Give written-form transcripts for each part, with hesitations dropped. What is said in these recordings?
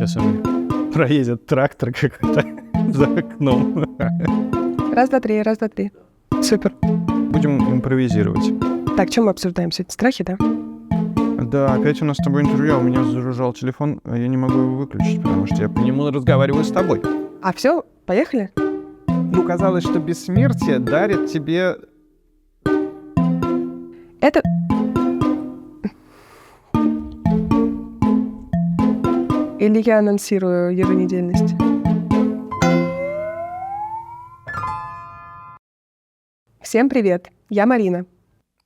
Сейчас у меня проедет трактор какой-то за окном. Раз, два, три, раз, два, три. Супер. Будем импровизировать. Так, что мы обсуждаем сегодня? Страхи, да? Да, опять у нас с тобой интервью, а у меня зажужжал телефон, а я не могу его выключить, потому что я по нему разговариваю с тобой. А все, поехали? Ну, казалось, что бессмертие дарит тебе... Это... Или я анонсирую еженедельность? Всем привет, я Марина.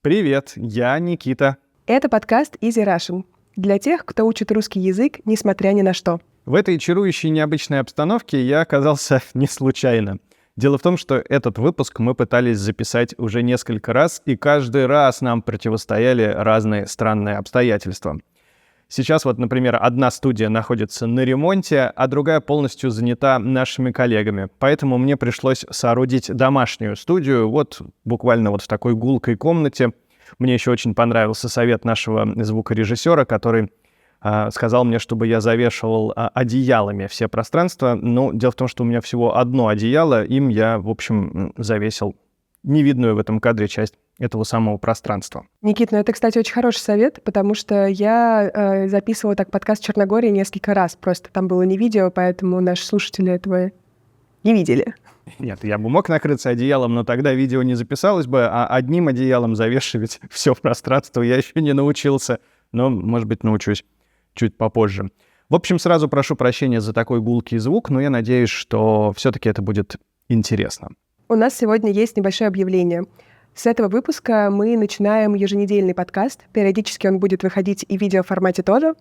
Привет, я Никита. Это подкаст Easy Russian для тех, кто учит русский язык, несмотря ни на что. В этой чарующей необычной обстановке я оказался не случайно. Дело в том, что этот выпуск мы пытались записать уже несколько раз, и каждый раз нам противостояли разные странные обстоятельства. Сейчас вот, например, одна студия находится на ремонте, а другая полностью занята нашими коллегами. Поэтому мне пришлось соорудить домашнюю студию вот буквально вот в такой гулкой комнате. Мне еще очень понравился совет нашего звукорежиссера, который сказал мне, чтобы я завешивал одеялами все пространства. Но дело в том, что у меня всего одно одеяло, им я, в общем, завесил невидную в этом кадре часть этого самого пространства. Никит, ну это, кстати, очень хороший совет, потому что я записывала так подкаст «Черногория» несколько раз. Просто там было не видео, поэтому наши слушатели этого не видели. Нет, я бы мог накрыться одеялом, но тогда видео не записалось бы, а одним одеялом завешивать все пространство я еще не научился. Но, может быть, научусь чуть попозже. В общем, сразу прошу прощения за такой гулкий звук, но я надеюсь, что все-таки это будет интересно. У нас сегодня есть небольшое объявление. С этого выпуска мы начинаем еженедельный подкаст. Периодически он будет выходить и в видеоформате тоже.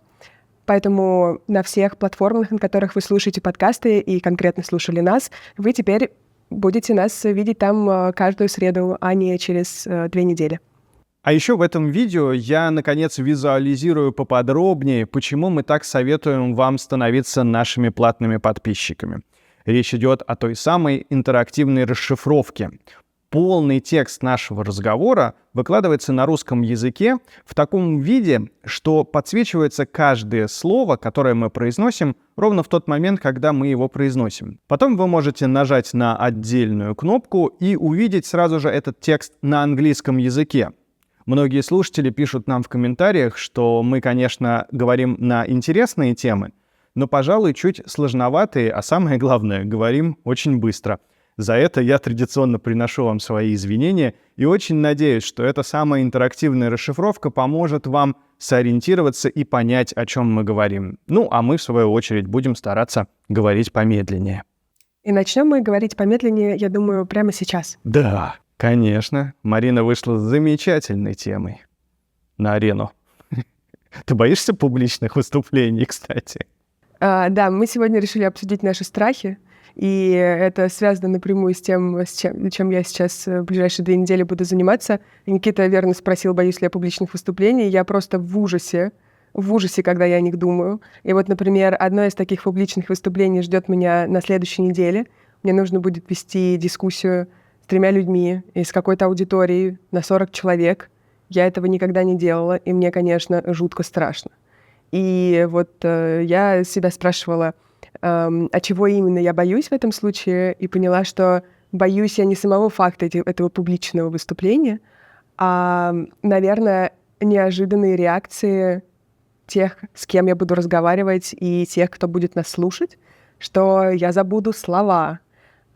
Поэтому на всех платформах, на которых вы слушаете подкасты и конкретно слушали нас, вы теперь будете нас видеть там каждую среду, а не через 2 недели. А еще в этом видео я, наконец, визуализирую поподробнее, почему мы так советуем вам становиться нашими платными подписчиками. Речь идет о той самой интерактивной расшифровке. Полный текст нашего разговора выкладывается на русском языке в таком виде, что подсвечивается каждое слово, которое мы произносим, ровно в тот момент, когда мы его произносим. Потом вы можете нажать на отдельную кнопку и увидеть сразу же этот текст на английском языке. Многие слушатели пишут нам в комментариях, что мы, конечно, говорим на интересные темы, но, пожалуй, чуть сложноватые, а самое главное, говорим очень быстро. За это я традиционно приношу вам свои извинения и очень надеюсь, что эта самая интерактивная расшифровка поможет вам сориентироваться и понять, о чем мы говорим. Ну, а мы, в свою очередь, будем стараться говорить помедленнее. И начнем мы говорить помедленнее, я думаю, прямо сейчас. Да, конечно. Марина вышла с замечательной темой на арену. Ты боишься публичных выступлений, кстати? Да, мы сегодня решили обсудить наши страхи, и это связано напрямую с тем, чем я сейчас в ближайшие 2 недели буду заниматься. Никита верно спросил, боюсь ли я публичных выступлений. Я просто в ужасе, когда я о них думаю. И вот, например, одно из таких публичных выступлений ждет меня на следующей неделе. Мне нужно будет вести дискуссию с 3 людьми из какой-то аудитории на 40 человек. Я этого никогда не делала, и мне, конечно, жутко страшно. И вот я себя спрашивала, а чего именно я боюсь в этом случае, и поняла, что боюсь я не самого факта этого публичного выступления, а, наверное, неожиданные реакции тех, с кем я буду разговаривать, и тех, кто будет нас слушать, что я забуду слова,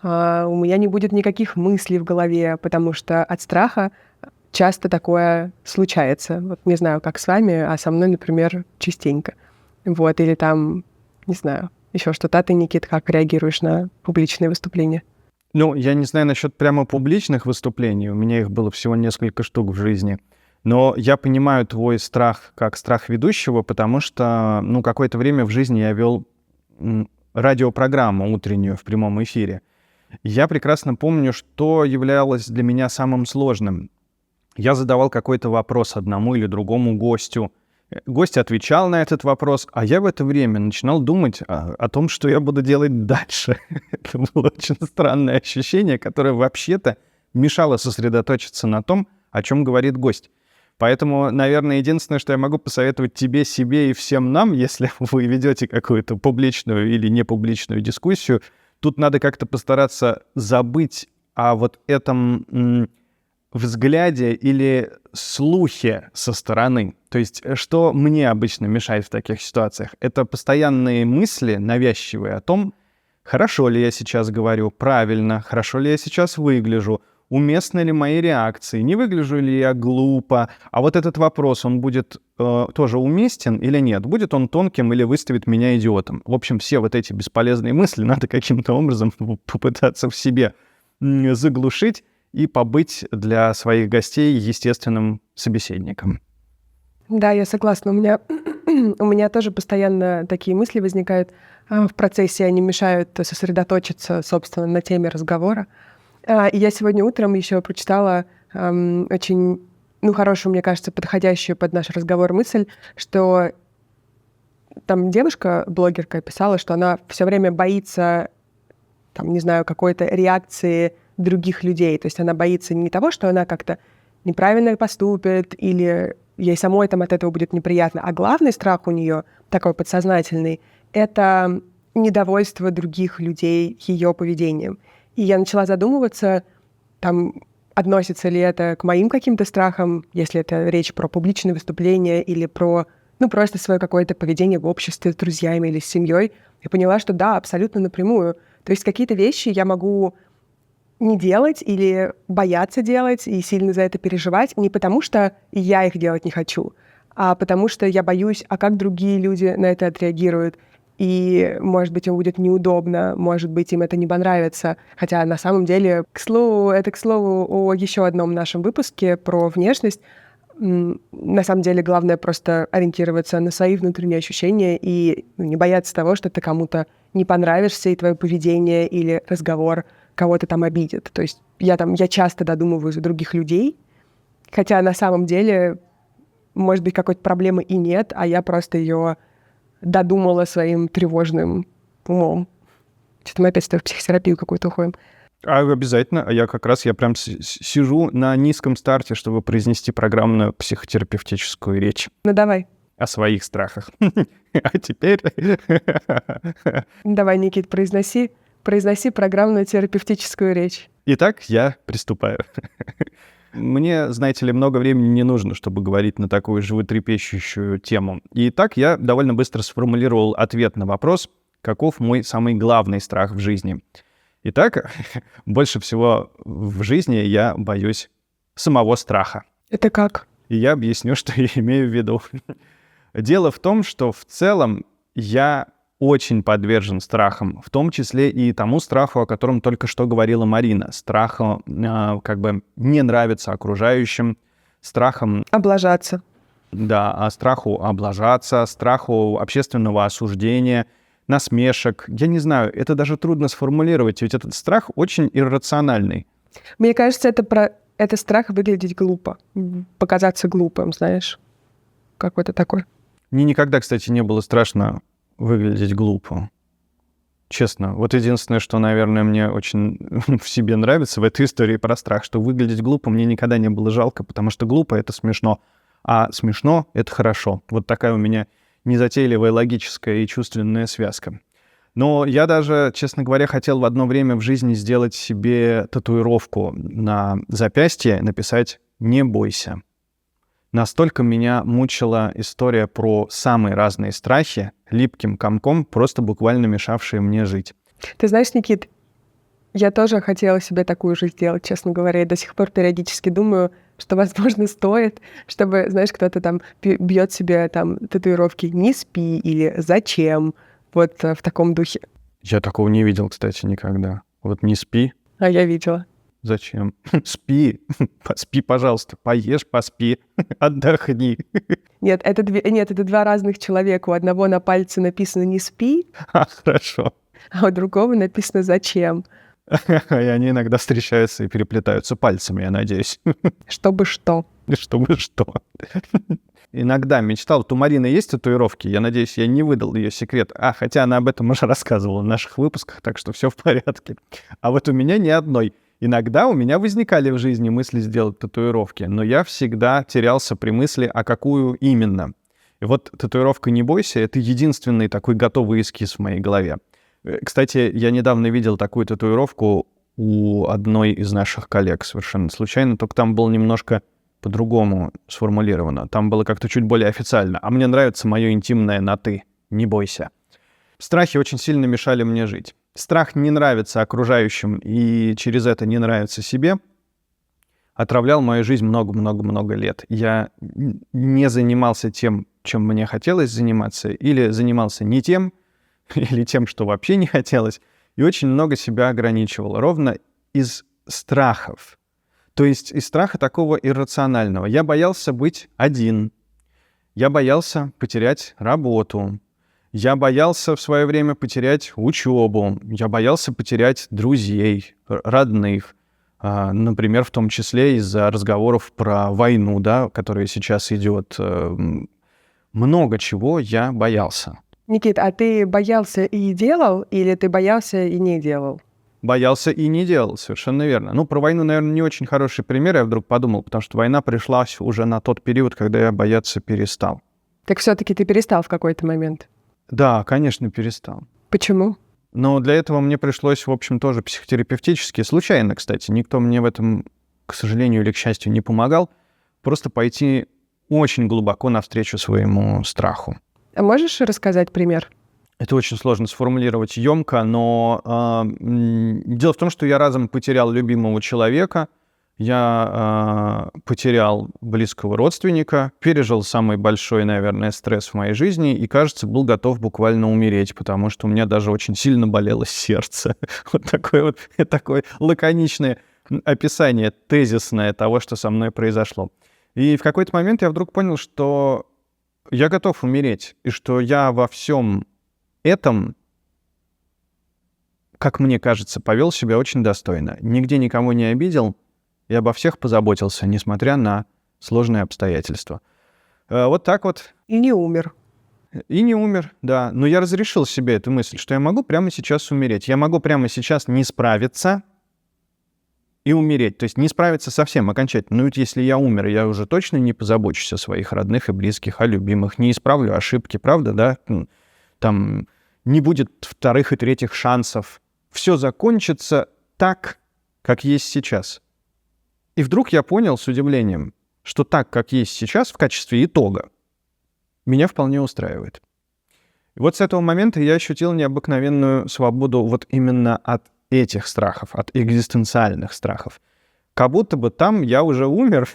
у меня не будет никаких мыслей в голове, потому что от страха часто такое случается. Вот не знаю, как с вами, а со мной, например, частенько. Вот, или там, не знаю, еще что-то. А ты, Никит, как реагируешь на публичные выступления? Ну, я не знаю насчет прямо публичных выступлений. У меня их было всего несколько штук в жизни. Но я понимаю твой страх как страх ведущего, потому что, какое-то время в жизни я вел радиопрограмму утреннюю в прямом эфире. Я прекрасно помню, что являлось для меня самым сложным. Я задавал какой-то вопрос одному или другому гостю. Гость отвечал на этот вопрос, а я в это время начинал думать о том, что я буду делать дальше. Это было очень странное ощущение, которое вообще-то мешало сосредоточиться на том, о чем говорит гость. Поэтому, наверное, единственное, что я могу посоветовать тебе, себе и всем нам, если вы ведете какую-то публичную или непубличную дискуссию, тут надо как-то постараться забыть о вот этом взгляде или слухе со стороны. То есть, что мне обычно мешает в таких ситуациях? Это постоянные мысли навязчивые о том, хорошо ли я сейчас говорю, правильно, хорошо ли я сейчас выгляжу, уместны ли мои реакции, не выгляжу ли я глупо. А вот этот вопрос, он будет тоже уместен или нет? Будет он тонким или выставит меня идиотом? В общем, все вот эти бесполезные мысли надо каким-то образом попытаться в себе заглушить и побыть для своих гостей естественным собеседником. Да, я согласна. У меня тоже постоянно такие мысли возникают в процессе, они мешают сосредоточиться, собственно, на теме разговора. И я сегодня утром еще прочитала очень, хорошую, мне кажется, подходящую под наш разговор мысль, что там девушка, блогерка, писала, что она все время боится, там, не знаю, какой-то реакции других людей. То есть она боится не того, что она как-то неправильно поступит или ей самой там от этого будет неприятно, а главный страх у нее, такой подсознательный, это недовольство других людей ее поведением. И я начала задумываться, там, относится ли это к моим каким-то страхам, если это речь про публичные выступления или про, просто свое какое-то поведение в обществе с друзьями или с семьей. И поняла, что да, абсолютно напрямую. То есть какие-то вещи я могу не делать или бояться делать и сильно за это переживать не потому, что я их делать не хочу, а потому что я боюсь, а как другие люди на это отреагируют. И, может быть, им будет неудобно, может быть, им это не понравится. Хотя на самом деле, к слову о еще одном нашем выпуске про внешность. На самом деле, главное просто ориентироваться на свои внутренние ощущения и не бояться того, что ты кому-то не понравишься, и твое поведение или разговор кого-то там обидит. То есть я часто додумываю за других людей, хотя на самом деле, может быть, какой-то проблемы и нет, а я просто ее додумала своим тревожным умом. Что-то мы опять в психотерапию какую-то уходим. Обязательно. Я прям сижу на низком старте, чтобы произнести программную психотерапевтическую речь. Ну, давай. О своих страхах. А теперь... Давай, Никит, произноси программную терапевтическую речь. Итак, я приступаю. Мне, знаете ли, много времени не нужно, чтобы говорить на такую животрепещущую тему. И так я довольно быстро сформулировал ответ на вопрос, каков мой самый главный страх в жизни. Итак, больше всего в жизни я боюсь самого страха. Это как? И я объясню, что я имею в виду. Дело в том, что в целом я очень подвержен страхам, в том числе и тому страху, о котором только что говорила Марина. Страху не нравиться окружающим, страхом... Облажаться. Да, страху облажаться, страху общественного осуждения, насмешек. Я не знаю, это даже трудно сформулировать, ведь этот страх очень иррациональный. Мне кажется, это страх выглядеть глупо, показаться глупым, знаешь, какой-то такой. Мне никогда, кстати, не было страшно выглядеть глупо. Честно. Вот единственное, что, наверное, мне очень в себе нравится в этой истории про страх, что выглядеть глупо мне никогда не было жалко, потому что глупо — это смешно, а смешно — это хорошо. Вот такая у меня незатейливая логическая и чувственная связка. Но я даже, честно говоря, хотел в одно время в жизни сделать себе татуировку на запястье, написать «Не бойся». Настолько меня мучила история про самые разные страхи, липким комком, просто буквально мешавшие мне жить. Ты знаешь, Никит, я тоже хотела себе такую же сделать, честно говоря. Я до сих пор периодически думаю, что, возможно, стоит, чтобы, знаешь, кто-то там бьет себе там татуировки «Не спи» или «Зачем?» Вот в таком духе. Я такого не видел, кстати, никогда. Вот «Не спи». А я видела. Зачем? Спи. Поспи, пожалуйста. Поешь, поспи. Отдохни. Нет, это два разных человека. У одного на пальце написано «Не спи», Хорошо. а у другого написано «Зачем?». И они иногда встречаются и переплетаются пальцами, я надеюсь. Чтобы что. Чтобы что. Иногда мечтал. У Марины есть татуировки? Я надеюсь, я не выдал ее секрет. Хотя она об этом уже рассказывала в наших выпусках, так что все в порядке. А вот у меня ни одной. Иногда у меня возникали в жизни мысли сделать татуировки, но я всегда терялся при мысли, а какую именно. И вот татуировка «Не бойся» — это единственный такой готовый эскиз в моей голове. Кстати, я недавно видел такую татуировку у одной из наших коллег совершенно случайно, только там было немножко по-другому сформулировано. Там было как-то чуть более официально. А мне нравится мое интимное на «ты». Не бойся. Страхи очень сильно мешали мне жить. Страх не нравится окружающим и через это не нравится себе. Отравлял мою жизнь много-много-много лет. Я не занимался тем, чем мне хотелось заниматься, или занимался не тем, или тем, что вообще не хотелось, и очень много себя ограничивал. Ровно из страхов. То есть из страха такого иррационального. Я боялся быть один. Я боялся потерять работу. Я боялся в свое время потерять учебу. Я боялся потерять друзей, родных. Например, в том числе из-за разговоров про войну, да, которая сейчас идет. Много чего я боялся. Никит, а ты боялся и делал, или ты боялся и не делал? Боялся и не делал, совершенно верно. Ну, про войну, наверное, не очень хороший пример, я вдруг подумал, потому что война пришлась уже на тот период, когда я бояться перестал. Так все-таки ты перестал в какой-то момент. Да, конечно, перестал. Почему? Но для этого мне пришлось, в общем, тоже психотерапевтически, случайно, кстати, никто мне в этом, к сожалению или к счастью, не помогал, просто пойти очень глубоко навстречу своему страху. А можешь рассказать пример? Это очень сложно сформулировать ёмко, но дело в том, что я разом потерял любимого человека, я потерял близкого родственника, пережил самый большой, наверное, стресс в моей жизни и, кажется, был готов буквально умереть, потому что у меня даже очень сильно болело сердце. Вот такое лаконичное описание, тезисное того, что со мной произошло. И в какой-то момент я вдруг понял, что я готов умереть, и что я во всем этом, как мне кажется, повел себя очень достойно. Нигде никого не обидел и обо всех позаботился, несмотря на сложные обстоятельства. Вот так вот. И не умер. И не умер, да. Но я разрешил себе эту мысль, что я могу прямо сейчас умереть. Я могу прямо сейчас не справиться и умереть. То есть не справиться совсем окончательно. Ну ведь если я умер, я уже точно не позабочусь о своих родных и близких, о любимых. Не исправлю ошибки, правда, да? Там не будет вторых и третьих шансов. Все закончится так, как есть сейчас. И вдруг я понял с удивлением, что так, как есть сейчас, в качестве итога, меня вполне устраивает. И вот с этого момента я ощутил необыкновенную свободу вот именно от этих страхов, от экзистенциальных страхов. Как будто бы там я уже умер,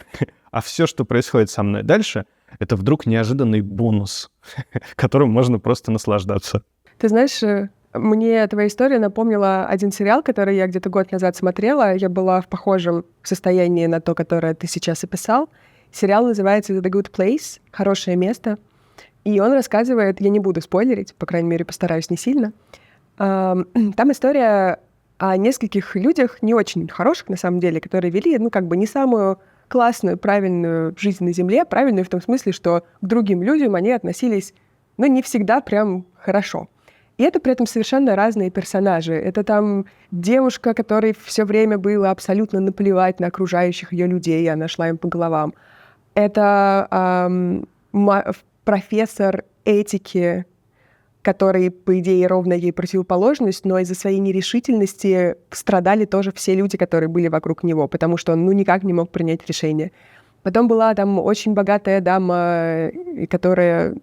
а все, что происходит со мной дальше, это вдруг неожиданный бонус, которым можно просто наслаждаться. Ты знаешь, мне твоя история напомнила один сериал, который я где-то год назад смотрела. Я была в похожем состоянии на то, которое ты сейчас описал. Сериал называется «The Good Place» — «Хорошее место». И он рассказывает, я не буду спойлерить, по крайней мере, постараюсь не сильно. Там история о нескольких людях, не очень хороших на самом деле, которые вели, не самую классную, правильную жизнь на Земле. Правильную в том смысле, что к другим людям они относились, не всегда прям хорошо. И это при этом совершенно разные персонажи. Это там девушка, которой все время было абсолютно наплевать на окружающих ее людей, и она шла им по головам. Это профессор этики, который, по идее, ровно ей противоположность, но из-за своей нерешительности страдали тоже все люди, которые были вокруг него, потому что он, никак не мог принять решение. Потом была там очень богатая дама, которая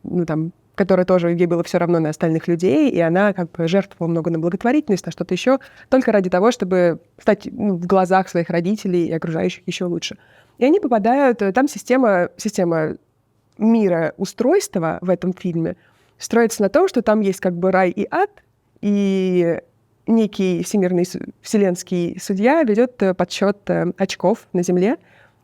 тоже, ей было все равно на остальных людей, и она жертвовала много на благотворительность, на что-то еще, только ради того, чтобы стать в глазах своих родителей и окружающих еще лучше. И они попадают... Там система мироустройства в этом фильме строится на том, что там есть рай и ад, и некий всемирный вселенский судья ведет подсчет очков на Земле,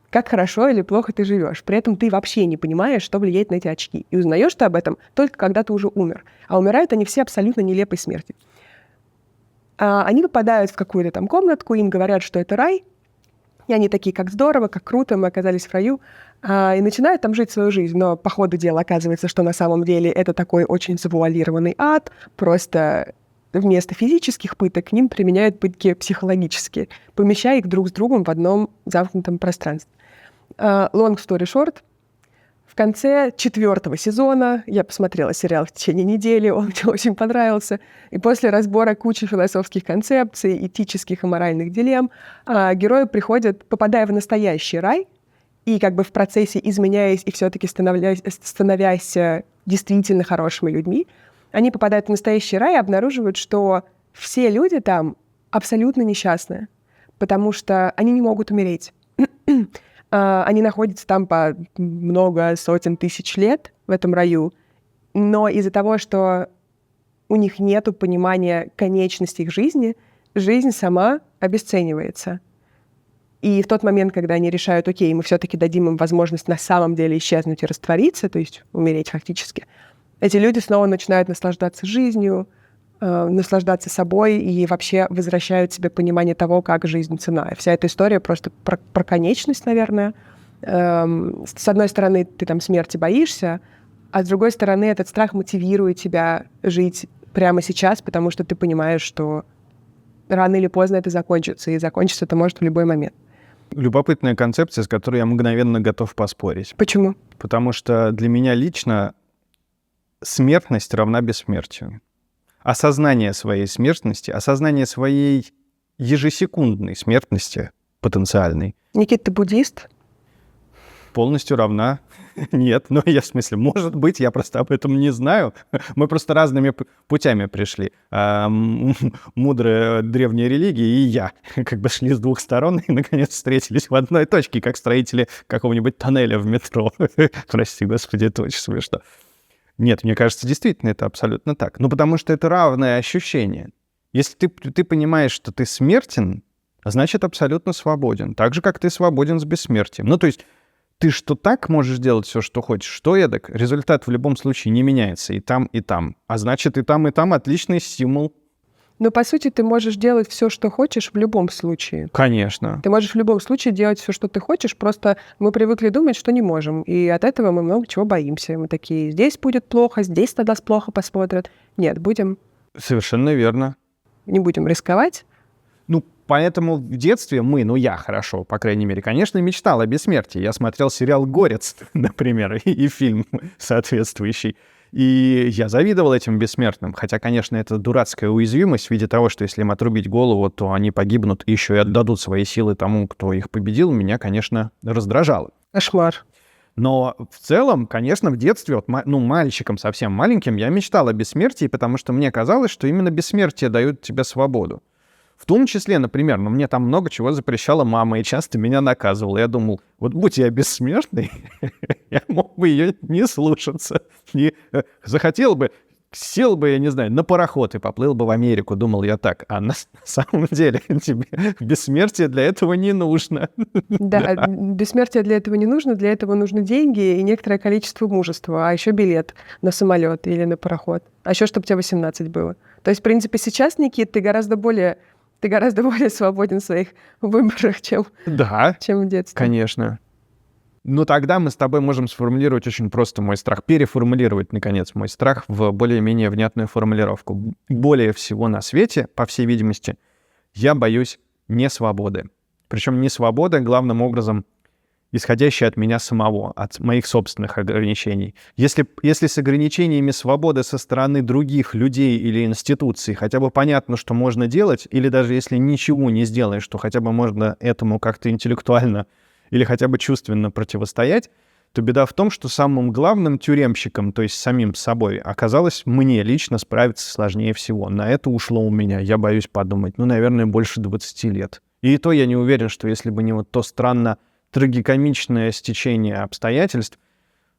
как хорошо или плохо ты живешь. При этом ты вообще не понимаешь, что влияет на эти очки. И узнаешь ты об этом только когда ты уже умер. А умирают они все абсолютно нелепой смертью. Они попадают в какую-то там комнатку, им говорят, что это рай, и они такие, как здорово, как круто, мы оказались в раю, и начинают там жить свою жизнь. Но по ходу дела оказывается, что на самом деле это такой очень завуалированный ад, просто вместо физических пыток к ним применяют пытки психологические, помещая их друг с другом в одном замкнутом пространстве. Long story short, в конце 4-го сезона я посмотрела сериал в течение недели, он мне очень понравился, и после разбора кучи философских концепций, этических и моральных дилемм, герои приходят, попадая в настоящий рай, и как бы в процессе изменяясь и все-таки становясь действительно хорошими людьми, они попадают в настоящий рай и обнаруживают, что все люди там абсолютно несчастны, потому что они не могут умереть. Они находятся там по много сотен тысяч лет в этом раю, но из-за того, что у них нет понимания конечности их жизни, жизнь сама обесценивается. И в тот момент, когда они решают, окей, мы все-таки дадим им возможность на самом деле исчезнуть и раствориться, то есть умереть фактически, эти люди снова начинают наслаждаться жизнью, наслаждаться собой и вообще возвращают себе понимание того, как жизнь цена. И вся эта история просто про конечность, наверное. С одной стороны, ты там смерти боишься, а с другой стороны, этот страх мотивирует тебя жить прямо сейчас, потому что ты понимаешь, что рано или поздно это закончится, и закончится это может в любой момент. Любопытная концепция, с которой я мгновенно готов поспорить. Почему? Потому что для меня лично смертность равна бессмертию. Осознание своей смертности, осознание своей ежесекундной смертности потенциальной Никит, ты буддист? полностью равна. Нет, ну я в смысле, может быть, я просто об этом не знаю. Мы просто разными путями пришли. Мудрые древние религии и я как бы шли с двух сторон и, наконец, встретились в одной точке, как строители какого-нибудь тоннеля в метро. Прости, господи, это очень смешно. Нет, мне кажется, действительно это абсолютно так. Ну, потому что это равное ощущение. Если ты понимаешь, что ты смертен, значит, абсолютно свободен. Так же, как ты свободен с бессмертием. Ну, то есть ты что так можешь делать все, что хочешь, что эдак, результат в любом случае не меняется и там, и там. А значит, и там отличный стимул. Но, по сути, ты можешь делать все, что хочешь в любом случае. Конечно. Ты можешь в любом случае делать все, что ты хочешь, просто мы привыкли думать, что не можем. И от этого мы много чего боимся. Мы такие, здесь будет плохо, здесь тогда плохо посмотрят. Нет, Совершенно верно. не будем рисковать. Ну, поэтому в детстве я хорошо, по крайней мере, конечно, мечтал о бессмертии. Я смотрел сериал «Горец», например, и фильм соответствующий. И я завидовал этим бессмертным. Хотя, конечно, это дурацкая уязвимость в виде того, что если им отрубить голову, то они погибнут и еще и отдадут свои силы тому, кто их победил, меня, конечно, раздражало. Кошмар. Но в целом, конечно, в детстве, мальчиком совсем маленьким, я мечтал о бессмертии, потому что мне казалось, что именно бессмертие дает тебе свободу. В том числе, например, мне там много чего запрещала мама и часто меня наказывала. Я думал, вот будь я бессмертный, я мог бы ее не слушаться. И захотел бы, сел бы, я не знаю, на пароход и поплыл бы в Америку. Думал я так. А на самом деле тебе бессмертие для этого не нужно. Да, бессмертие для этого не нужно. Для этого нужны деньги и некоторое количество мужества. А еще билет на самолет или на пароход. А еще, чтобы тебе 18 было. То есть, в принципе, сейчас, Никит, ты гораздо более свободен в своих выборах, чем в детстве. Конечно. Но тогда мы с тобой можем сформулировать очень просто мой страх, переформулировать, наконец, мой страх в более-менее внятную формулировку. Более всего на свете, по всей видимости, я боюсь несвободы. Причем несвободы, главным образом, исходящей от меня самого, от моих собственных ограничений. Если с ограничениями свободы со стороны других людей или институций хотя бы понятно, что можно делать, или даже если ничего не сделаешь, то хотя бы можно этому как-то интеллектуально или хотя бы чувственно противостоять, то беда в том, что самым главным тюремщиком, то есть самим собой, оказалось мне лично справиться сложнее всего. На это ушло у меня, я боюсь подумать, наверное, больше 20 лет. И то я не уверен, что если бы не вот то странно трагикомичное стечение обстоятельств,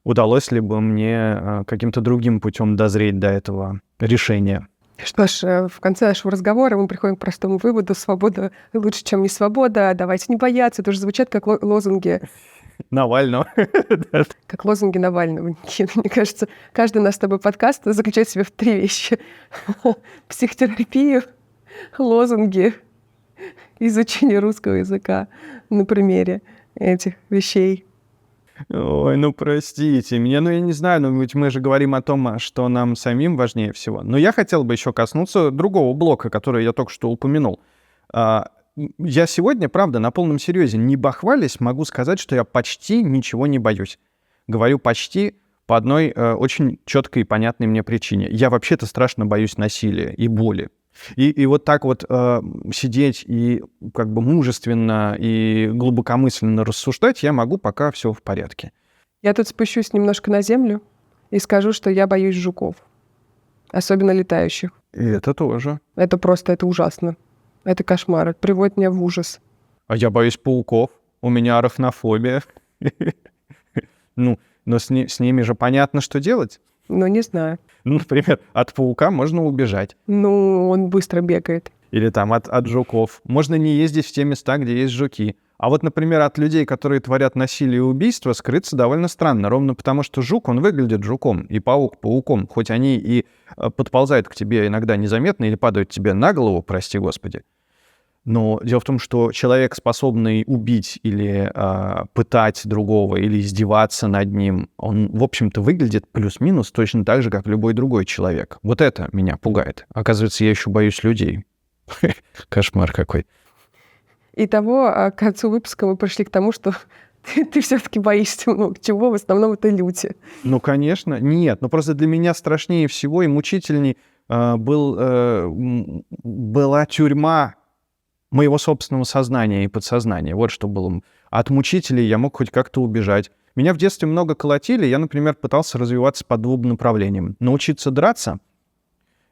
удалось ли бы мне каким-то другим путем дозреть до этого решения. Что ж, в конце нашего разговора мы приходим к простому выводу: свобода лучше, чем не свобода, давайте не бояться. Это уже звучат как лозунги Навального. Как лозунги Навального, Никита. Мне кажется, каждый наш с тобой подкаст заключает в себе в 3 вещи: психотерапию, лозунги, изучение русского языка на примере этих вещей. Ой, ну простите меня, ну я не знаю, ну ведь мы же говорим о том, что нам самим важнее всего. Но я хотел бы еще коснуться другого блока, который я только что упомянул. Я сегодня, правда, на полном серьезе, не бахвалясь, могу сказать, что я почти ничего не боюсь. Говорю почти по одной очень четкой и понятной мне причине. Я вообще-то страшно боюсь насилия и боли. И вот так вот сидеть и как бы мужественно и глубокомысленно рассуждать я могу, пока все в порядке. Я тут спущусь немножко на землю и скажу, что я боюсь жуков. Особенно летающих. И это тоже. Это ужасно. Это кошмар. Это приводит меня в ужас. А я боюсь пауков. У меня арахнофобия. Ну, но с ними же понятно, что делать. Ну, не знаю. Ну, например, от паука можно убежать. Ну, он быстро бегает. Или там от жуков. Можно не ездить в те места, где есть жуки. А вот, например, от людей, которые творят насилие и убийство, скрыться довольно странно. Ровно потому, что жук, он выглядит жуком, и паук пауком. Хоть они и подползают к тебе иногда незаметно или падают тебе на голову, прости господи. Но дело в том, что человек, способный убить или пытать другого, или издеваться над ним, он, в общем-то, выглядит плюс-минус точно так же, как любой другой человек. Вот это меня пугает. Оказывается, я еще боюсь людей. Кошмар какой. Итого, к концу выпуска мы пришли к тому, что ты все-таки боишься много чего, в основном это люди. Ну, конечно. Нет, но просто для меня страшнее всего и мучительней была тюрьма моего собственного сознания и подсознания. Вот что было. От мучителей я мог хоть как-то убежать. Меня в детстве много колотили. Я, например, пытался развиваться по двум направлениям. Научиться драться.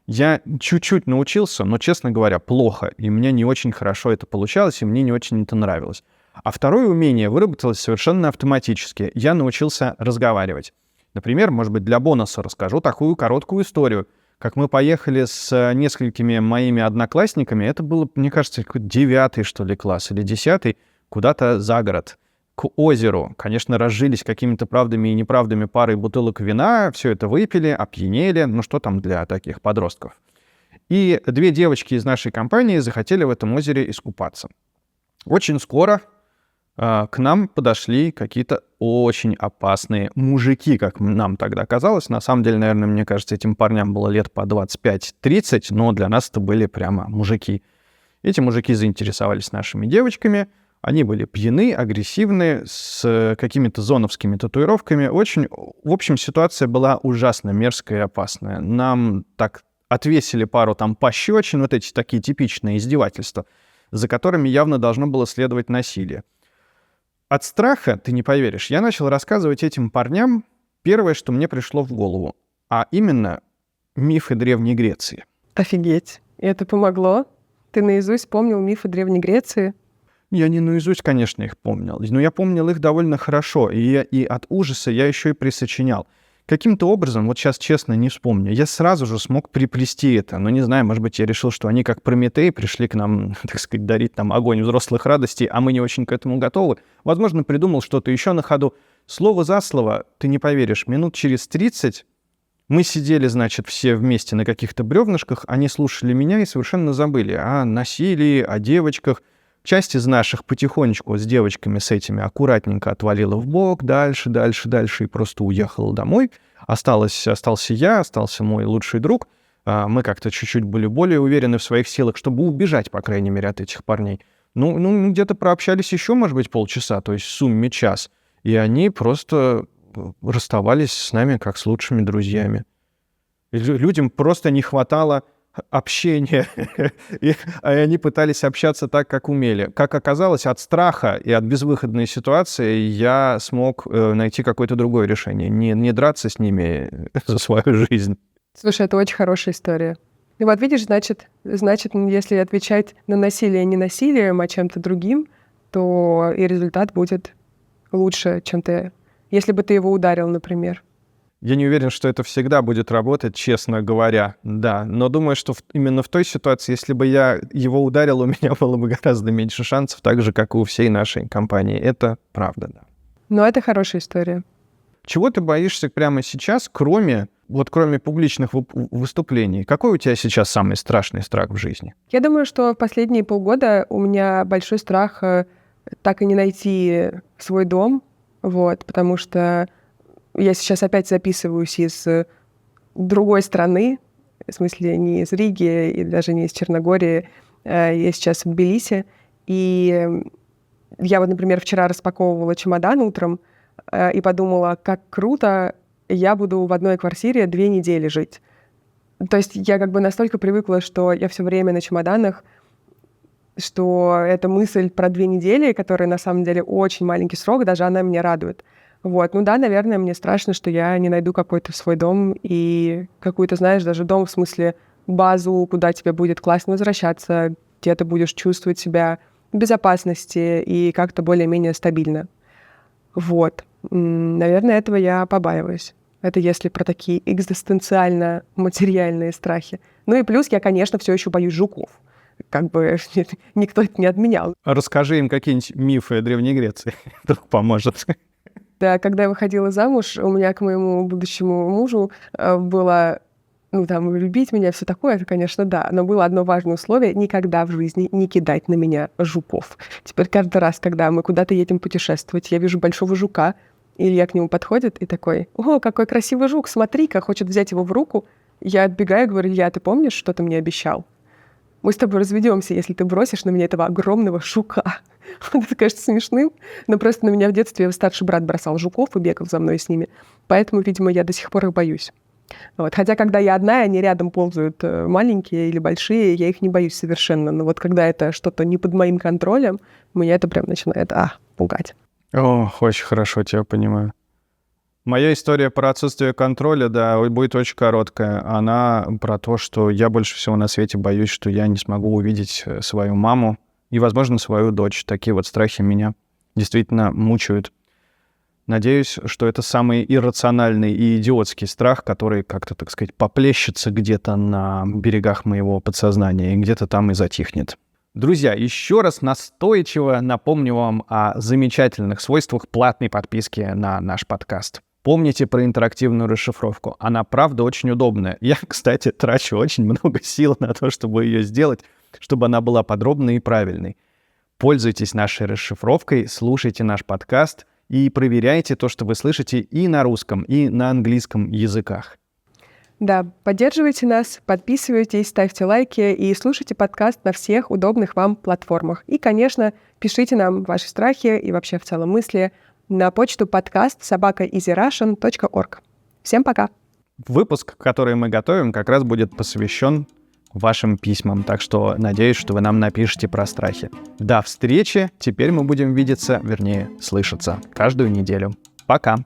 Я чуть-чуть научился, но, честно говоря, плохо. И мне не очень хорошо это получалось, и мне не очень это нравилось. А второе умение выработалось совершенно автоматически. Я научился разговаривать. Например, может быть, для бонуса расскажу такую короткую историю. Как мы поехали с несколькими моими одноклассниками, это было, мне кажется, какой-то 9 что ли, класс или 10, куда-то за город, к озеру. Конечно, разжились какими-то правдами и неправдами парой бутылок вина, все это выпили, опьянели, ну что там для таких подростков. И 2 девочки из нашей компании захотели в этом озере искупаться. Очень скоро к нам подошли какие-то очень опасные мужики, как нам тогда казалось. На самом деле, наверное, мне кажется, этим парням было лет по 25-30, но для нас это были прямо мужики. Эти мужики заинтересовались нашими девочками. Они были пьяны, агрессивны, с какими-то зоновскими татуировками. В общем, ситуация была ужасно мерзкая и опасная. Нам так отвесили пару там пощечин, вот эти такие типичные издевательства, за которыми явно должно было следовать насилие. От страха, ты не поверишь, я начал рассказывать этим парням первое, что мне пришло в голову, а именно мифы Древней Греции. Офигеть. И это помогло? Ты наизусть помнил мифы Древней Греции? Я не наизусть, конечно, их помнил, но я помнил их довольно хорошо, и от ужаса я еще и присочинял. Каким-то образом, вот сейчас честно не вспомню, я сразу же смог приплести это. Но не знаю, может быть, я решил, что они как Прометей пришли к нам, так сказать, дарить нам огонь взрослых радостей, а мы не очень к этому готовы. Возможно, придумал что-то еще на ходу. Слово за слово, ты не поверишь, минут через 30 мы сидели, значит, все вместе на каких-то бревнышках, они слушали меня и совершенно забыли о насилии, о девочках. Часть из наших потихонечку с девочками с этими аккуратненько отвалила в бок, дальше и просто уехала домой. Остался я, остался мой лучший друг. Мы как-то чуть-чуть были более уверены в своих силах, чтобы убежать, по крайней мере, от этих парней. Ну где-то прообщались еще, может быть, полчаса, то есть в сумме час. И они просто расставались с нами как с лучшими друзьями. И людям просто не хватало общения, и они пытались общаться так, как умели. Как оказалось, от страха и от безвыходной ситуации я смог найти какое-то другое решение. Не драться с ними за свою жизнь. Слушай, это очень хорошая история. И вот видишь, значит, если отвечать на насилие не насилием, а чем-то другим, то и результат будет лучше, чем если бы ты его ударил, например. Я не уверен, что это всегда будет работать, честно говоря, да. Но думаю, что именно в той ситуации, если бы я его ударил, у меня было бы гораздо меньше шансов, так же, как и у всей нашей компании. Это правда, да. Но это хорошая история. Чего ты боишься прямо сейчас, кроме публичных выступлений? Какой у тебя сейчас самый страшный страх в жизни? Я думаю, что в последние полгода у меня большой страх так и не найти свой дом, Вот, потому что я сейчас опять записываюсь из другой страны, в смысле не из Риги и даже не из Черногории, я сейчас в Тбилиси, и я вот, например, вчера распаковывала чемодан утром и подумала, как круто, я буду в одной квартире 2 недели жить. То есть я как бы настолько привыкла, что я все время на чемоданах, что эта мысль про 2 недели, которая на самом деле очень маленький срок, даже она меня радует. Вот. Ну да, наверное, мне страшно, что я не найду какой-то свой дом и какую-то, знаешь, даже дом в смысле базу, куда тебе будет классно возвращаться, где ты будешь чувствовать себя в безопасности и как-то более-менее стабильно. Вот. Наверное, этого я побаиваюсь. Это если про такие экзистенциально-материальные страхи. Ну и плюс я, конечно, все еще боюсь жуков. Как бы никто это не отменял. Расскажи им какие-нибудь мифы Древней Греции. Вдруг поможет. Да, когда я выходила замуж, у меня к моему будущему мужу было, ну, там, любить меня, все такое, это, конечно, да. Но было одно важное условие — никогда в жизни не кидать на меня жуков. Теперь каждый раз, когда мы куда-то едем путешествовать, я вижу большого жука, Илья к нему подходит и такой: «О, какой красивый жук, смотри-ка», хочет взять его в руку. Я отбегаю и говорю: «Илья, ты помнишь, что ты мне обещал? Мы с тобой разведемся, если ты бросишь на меня этого огромного жука». Это, конечно, смешным, но просто на меня в детстве старший брат бросал жуков и бегал за мной с ними. Поэтому, видимо, я до сих пор их боюсь. Вот. Хотя, когда я одна, они рядом ползают, маленькие или большие, я их не боюсь совершенно. Но вот когда это что-то не под моим контролем, меня это прям начинает пугать. О, очень хорошо тебя понимаю. Моя история про отсутствие контроля, да, будет очень короткая. Она про то, что я больше всего на свете боюсь, что я не смогу увидеть свою маму и, возможно, свою дочь. Такие вот страхи меня действительно мучают. Надеюсь, что это самый иррациональный и идиотский страх, который как-то, так сказать, поплещется где-то на берегах моего подсознания и где-то там и затихнет. Друзья, еще раз настойчиво напомню вам о замечательных свойствах платной подписки на наш подкаст. Помните про интерактивную расшифровку. Она, правда, очень удобная. Я, кстати, трачу очень много сил на то, чтобы ее сделать, чтобы она была подробной и правильной. Пользуйтесь нашей расшифровкой, слушайте наш подкаст и проверяйте то, что вы слышите и на русском, и на английском языках. Да, поддерживайте нас, подписывайтесь, ставьте лайки и слушайте подкаст на всех удобных вам платформах. И, конечно, пишите нам ваши страхи и вообще в целом мысли на почту podcast@easyrussian.org. Всем пока! Выпуск, который мы готовим, как раз будет посвящен вашим письмам, так что надеюсь, что вы нам напишите про страхи. До встречи! Теперь мы будем видеться, вернее, слышаться каждую неделю. Пока!